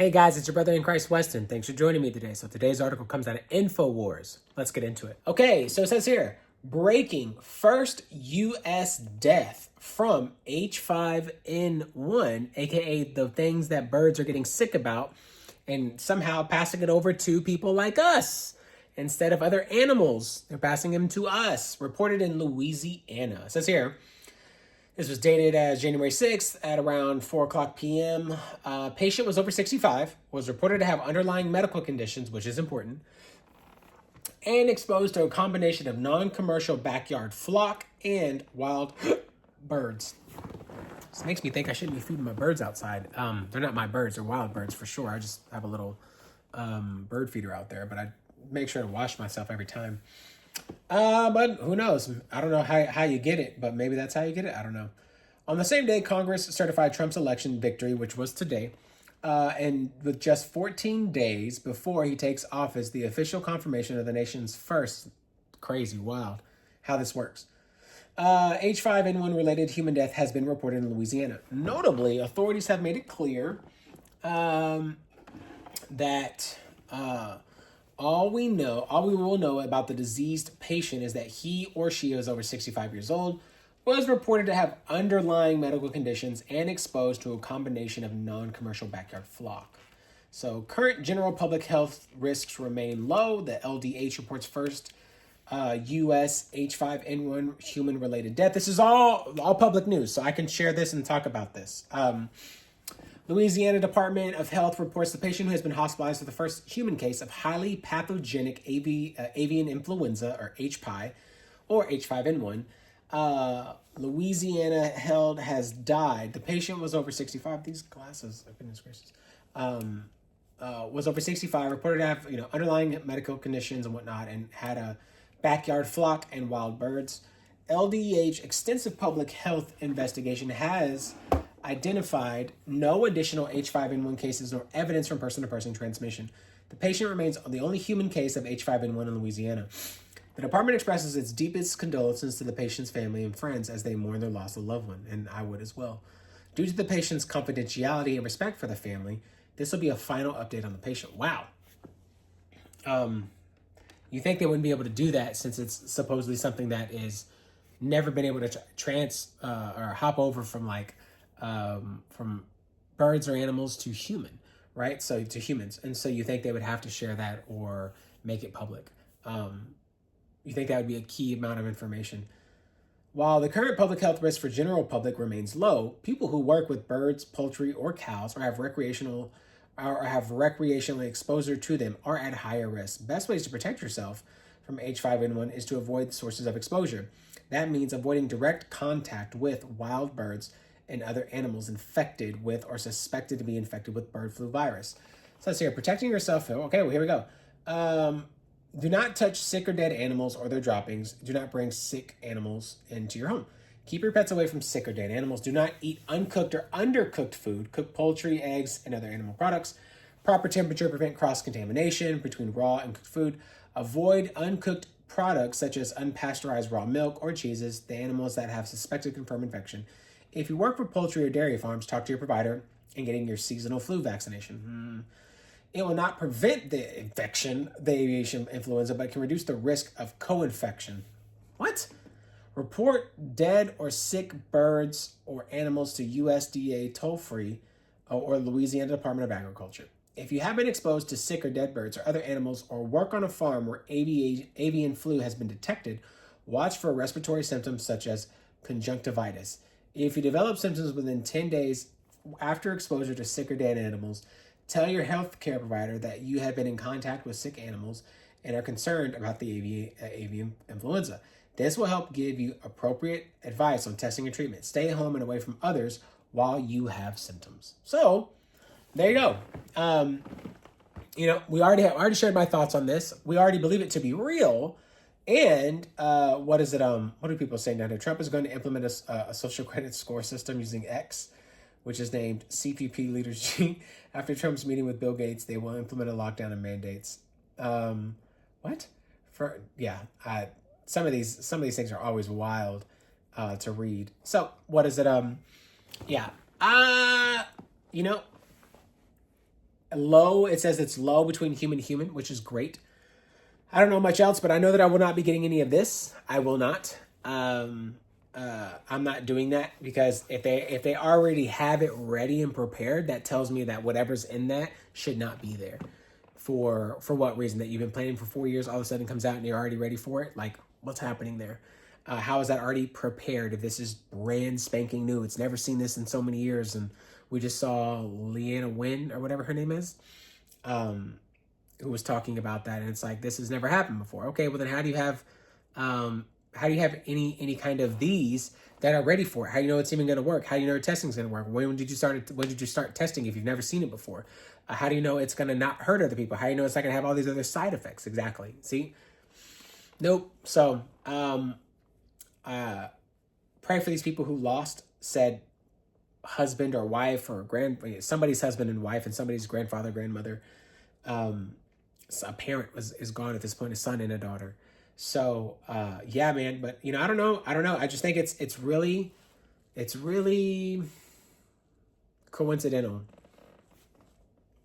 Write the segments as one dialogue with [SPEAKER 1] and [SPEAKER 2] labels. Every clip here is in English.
[SPEAKER 1] Hey guys, it's your brother in Christ, Weston. Thanks for joining me today. So today's article comes out of InfoWars. Let's get into it. Okay, so it says here, breaking first U.S. death from H5N1, aka the things that birds are getting sick about, and somehow passing it over to people like us. Instead of other animals, they're passing them to us. Reported in Louisiana. It says here, this was dated as January 6th at around 4 o'clock p.m. Patient was over 65, was reported to have underlying medical conditions, which is important, and exposed to a combination of non-commercial backyard flock and wild birds. This makes me think I shouldn't be feeding my birds outside. They're not my birds, they're wild birds for sure. I just have a little bird feeder out there, but I make sure to wash myself every time. But who knows? I don't know how you get it, but maybe that's how you get it. I don't know. On the same day, Congress certified Trump's election victory, which was today, and with just 14 days before he takes office, the official confirmation of the nation's first, crazy, wild, how this works. H5N1 related human death has been reported in Louisiana. Notably, authorities have made it clear that all we will know about the diseased patient is that he or she is over 65 years old, was reported to have underlying medical conditions, and exposed to a combination of non-commercial backyard flock. So current general public health risks remain low. The LDH reports first U.S. H5N1 human-related death. This is all public news, so I can share this and talk about this. Louisiana Department of Health reports the patient who has been hospitalized with the first human case of highly pathogenic avian influenza, or HPI, or H5N1. Louisiana Health has died. The patient was over 65. These glasses, goodness gracious. Was over 65, reported to have underlying medical conditions and whatnot, and had a backyard flock and wild birds. LDH extensive public health investigation has identified no additional H5N1 cases nor evidence from person-to-person transmission. The patient remains the only human case of H5N1 in Louisiana. The department expresses its deepest condolences to the patient's family and friends as they mourn their loss of a loved one, and I would as well. Due to the patient's confidentiality and respect for the family, this will be a final update on the patient. Wow. You think they wouldn't be able to do that since it's supposedly something that is never been able to or hop over from from birds or animals to human, right? So to humans. And so you think they would have to share that or make it public. You think that would be a key amount of information. While the current public health risk for general public remains low, people who work with birds, poultry, or cows or have recreational exposure to them are at higher risk. Best ways to protect yourself from H5N1 is to avoid sources of exposure. That means avoiding direct contact with wild birds and other animals infected with or suspected to be infected with bird flu virus. So let's see here, protecting yourself. Okay, well, here we go. Do not touch sick or dead animals or their droppings. Do not bring sick animals into your home. Keep your pets away from sick or dead animals. Do not eat uncooked or undercooked food. Cook poultry, eggs, and other animal products. Proper temperature prevent cross-contamination between raw and cooked food. Avoid uncooked products such as unpasteurized raw milk or cheeses, the animals that have suspected confirmed infection. If you work for poultry or dairy farms, talk to your provider and getting your seasonal flu vaccination. It will not prevent the infection, the avian influenza, but can reduce the risk of co-infection. What? Report dead or sick birds or animals to USDA toll-free or Louisiana Department of Agriculture. If you have been exposed to sick or dead birds or other animals or work on a farm where avian flu has been detected, watch for respiratory symptoms such as conjunctivitis. If you develop symptoms within 10 days after exposure to sick or dead animals, tell your health care provider that you have been in contact with sick animals and are concerned about the avian influenza. This will help give you appropriate advice on testing and treatment. Stay home and away from others while you have symptoms. So, there you go. We already shared my thoughts on this. We already believe it to be real. And what is it? What do people say now? Trump is going to implement a social credit score system using X, which is named CPP Leaders G. After Trump's meeting with Bill Gates, they will implement a lockdown and mandates. What? Some of these things are always wild to read. So what is it? low. It says it's low between human and human, which is great. I don't know much else, but I know that I will not be getting any of this. I will not. I'm not doing that because if they already have it ready and prepared, that tells me that whatever's in that should not be there. For what reason? That you've been planning for 4 years, all of a sudden comes out and you're already ready for it? Like, what's happening there? How is that already prepared if this is brand spanking new? It's never seen this in so many years, and we just saw Leanna Wynn or whatever her name is, who was talking about that, and it's like, this has never happened before. Okay, well then how do you have any kind of these that are ready for it? How do you know it's even going to work? How do you know testing's going to work? When did you start testing if you've never seen it before? How do you know it's going to not hurt other people? How do you know it's not going to have all these other side effects? Exactly. See? Nope. So, pray for these people who lost said husband or wife or somebody's husband and wife and somebody's grandfather, grandmother. So a parent is gone at this point, a son and a daughter. So, yeah, man, but I don't know. I just think it's really coincidental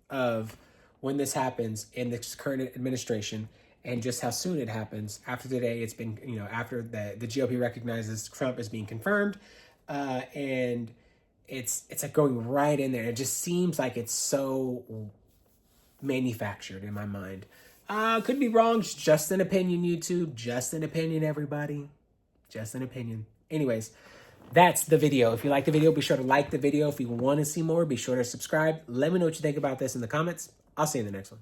[SPEAKER 1] of when this happens in this current administration and just how soon it happens. After today, it's been, after the GOP recognizes Trump as being confirmed, and it's like going right in there. It just seems like it's so manufactured in my mind. Could be wrong. Just an opinion, YouTube. Just an opinion, everybody. Just an opinion. Anyways, that's the video. If you like the video, be sure to like the video. If you want to see more, be sure to subscribe. Let me know what you think about this in the comments. I'll see you in the next one.